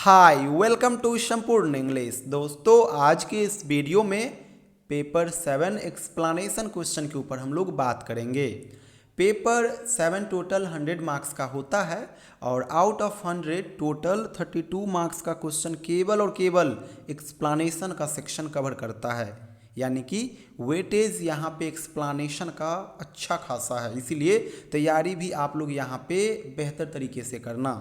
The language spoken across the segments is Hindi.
हाय वेलकम टू संपूर्ण इंग्लिश। दोस्तों आज के इस वीडियो में पेपर 7 एक्सप्लेनेशन क्वेश्चन के ऊपर हम लोग बात करेंगे। पेपर 7 टोटल 100 मार्क्स का होता है और आउट ऑफ 100 टोटल 32 मार्क्स का क्वेश्चन केवल और केवल एक्सप्लेनेशन का सेक्शन कवर करता है, यानी कि वेटेज यहाँ पे एक्सप्लेनेशन का अच्छा खासा है, इसीलिए तैयारी भी आप लोग यहाँ पे बेहतर तरीके से करना।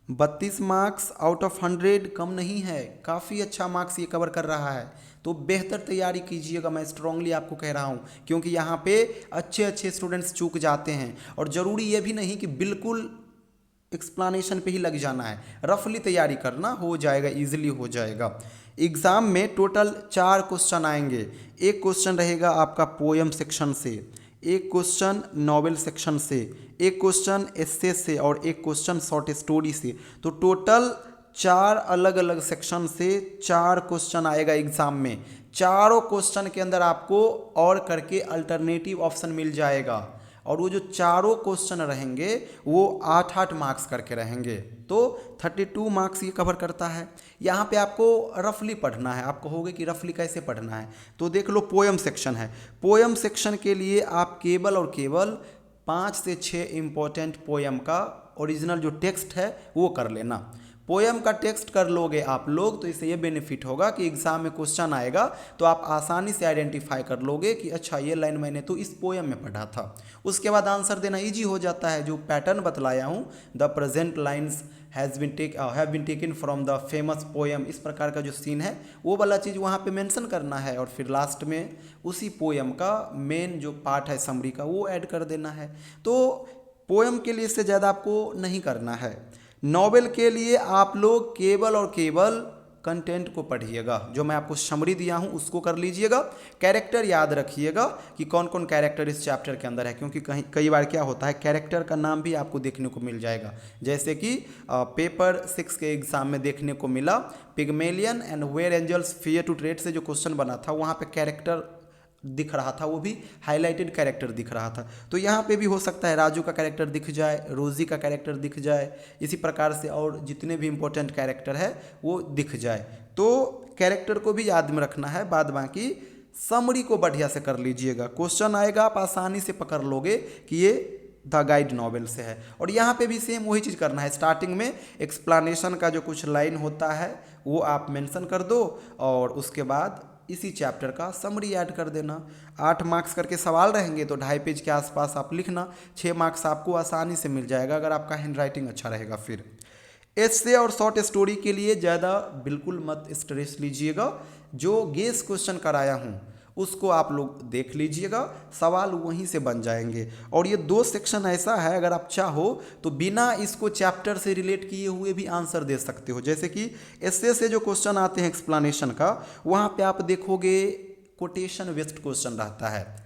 32 मार्क्स आउट ऑफ 100 कम नहीं है, काफ़ी अच्छा मार्क्स ये कवर कर रहा है, तो बेहतर तैयारी कीजिएगा, मैं स्ट्रांगली आपको कह रहा हूँ, क्योंकि यहाँ पे अच्छे अच्छे स्टूडेंट्स चूक जाते हैं। और ज़रूरी ये भी नहीं कि बिल्कुल एक्सप्लेनेशन पे ही लग जाना है, रफली तैयारी करना, हो जाएगा, इजीली हो जाएगा। एग्ज़ाम में टोटल 4 क्वेश्चन आएंगे। एक क्वेश्चन रहेगा आपका पोएम सेक्शन से, एक क्वेश्चन नॉवेल सेक्शन से, एक क्वेश्चन एस्से से और एक क्वेश्चन शॉर्ट स्टोरी से। तो टोटल 4 अलग अलग सेक्शन से 4 क्वेश्चन आएगा एग्जाम में। चारों क्वेश्चन के अंदर आपको और करके अल्टरनेटिव ऑप्शन मिल जाएगा और वो जो चारों क्वेश्चन रहेंगे वो 8-8 मार्क्स करके रहेंगे, तो 32 मार्क्स ये कवर करता है। यहाँ पे आपको रफली पढ़ना है। आप कहोगे कि रफली कैसे पढ़ना है, तो देख लो पोएम सेक्शन है। पोएम सेक्शन के लिए आप केवल और केवल 5 से 6 इम्पोर्टेंट पोएम का ओरिजिनल जो टेक्स्ट है वो कर लेना। पोएम का टेक्स्ट कर लोगे आप लोग तो इससे ये बेनिफिट होगा कि एग्जाम में क्वेश्चन आएगा तो आप आसानी से आइडेंटिफाई कर लोगे कि अच्छा ये लाइन मैंने तो इस पोएम में पढ़ा था। उसके बाद आंसर देना इजी हो जाता है। जो पैटर्न बतलाया हूँ, the present lines have been taken from the famous poem, इस प्रकार का जो सीन है वो वाला चीज़ वहाँ पे मेंशन करना है और फिर लास्ट में उसी पोएम का मेन जो पार्ट है समरी का वो ऐड कर देना है। तो पोएम के लिए इससे ज़्यादा आपको नहीं करना है। नॉवेल के लिए आप लोग केवल और केवल कंटेंट को पढ़िएगा, जो मैं आपको समरी दिया हूँ उसको कर लीजिएगा। कैरेक्टर याद रखिएगा कि कौन कौन कैरेक्टर इस चैप्टर के अंदर है, क्योंकि कई बार क्या होता है कैरेक्टर का नाम भी आपको देखने को मिल जाएगा। जैसे कि पेपर 6 के एग्जाम में देखने को मिला, Pygmalion and where angels fear to tread से जो क्वेश्चन बना था वहाँ पे कैरेक्टर दिख रहा था, वो भी हाईलाइटेड कैरेक्टर दिख रहा था। तो यहाँ पे भी हो सकता है राजू का कैरेक्टर दिख जाए, रोजी का कैरेक्टर दिख जाए, इसी प्रकार से और जितने भी इंपॉर्टेंट कैरेक्टर है वो दिख जाए। तो कैरेक्टर को भी याद में रखना है, बाद बाकी समरी को बढ़िया से कर लीजिएगा। क्वेश्चन आएगा आप आसानी से पकड़ लोगे कि ये द गाइड नॉवेल से है। और यहाँ पे भी सेम वही चीज़ करना है, स्टार्टिंग में एक्सप्लेनेशन का जो कुछ लाइन होता है वो आप मेंशन कर दो और उसके बाद इसी चैप्टर का समरी ऐड कर देना। 8 मार्क्स करके सवाल रहेंगे तो 2.5 पेज के आसपास आप लिखना, 6 मार्क्स आपको आसानी से मिल जाएगा अगर आपका हैंड राइटिंग अच्छा रहेगा। फिर एस्से और शॉर्ट स्टोरी के लिए ज़्यादा बिल्कुल मत स्ट्रेस लीजिएगा। जो गेस क्वेश्चन कराया हूँ उसको आप लोग देख लीजिएगा, सवाल वहीं से बन जाएंगे। और ये 2 सेक्शन ऐसा है, अगर आप चाहो तो बिना इसको चैप्टर से रिलेट किए हुए भी आंसर दे सकते हो। जैसे कि एस्से से जो क्वेश्चन आते हैं एक्सप्लेनेशन का, वहाँ पे आप देखोगे कोटेशन बेस्ड क्वेश्चन रहता है,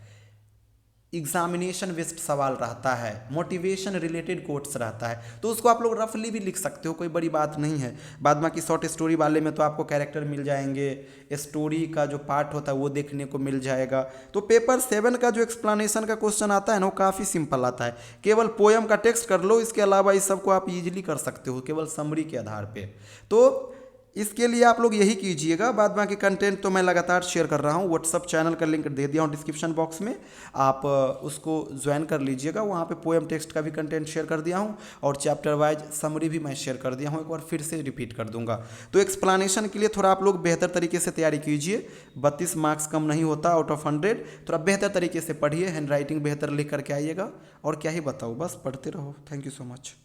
एग्जामिनेशन बेस्ड सवाल रहता है, मोटिवेशन रिलेटेड कोट्स रहता है, तो उसको आप लोग रफली भी लिख सकते हो, कोई बड़ी बात नहीं है। बाद बाकी शॉर्ट स्टोरी वाले में तो आपको कैरेक्टर मिल जाएंगे, स्टोरी का जो पार्ट होता है वो देखने को मिल जाएगा। तो पेपर 7 का जो एक्सप्लेनेशन का क्वेश्चन आता है ना वो काफ़ी सिंपल आता है, केवल पोएम का टेक्स्ट कर लो, इसके अलावा इस सबको आप इजीली कर सकते हो केवल समरी के आधार पर। तो इसके लिए आप लोग यही कीजिएगा। बाद बाकी कंटेंट तो मैं लगातार शेयर कर रहा हूँ, व्हाट्सअप चैनल का लिंक दे दिया हूँ डिस्क्रिप्शन बॉक्स में, आप उसको ज्वाइन कर लीजिएगा। वहाँ पे पोएम टेक्स्ट का भी कंटेंट शेयर कर दिया हूँ और चैप्टर वाइज समरी भी मैं शेयर कर दिया हूँ, एक बार फिर से रिपीट कर दूंगा। तो एक्सप्लेनेशन के लिए थोड़ा आप लोग बेहतर तरीके से तैयारी कीजिए, 32 मार्क्स कम नहीं होता आउट ऑफ 100। थोड़ा बेहतर तरीके से पढ़िए, हैंड राइटिंग बेहतर लिख करके आइएगा, और क्या ही बताऊँ, बस पढ़ते रहो। Thank you so much.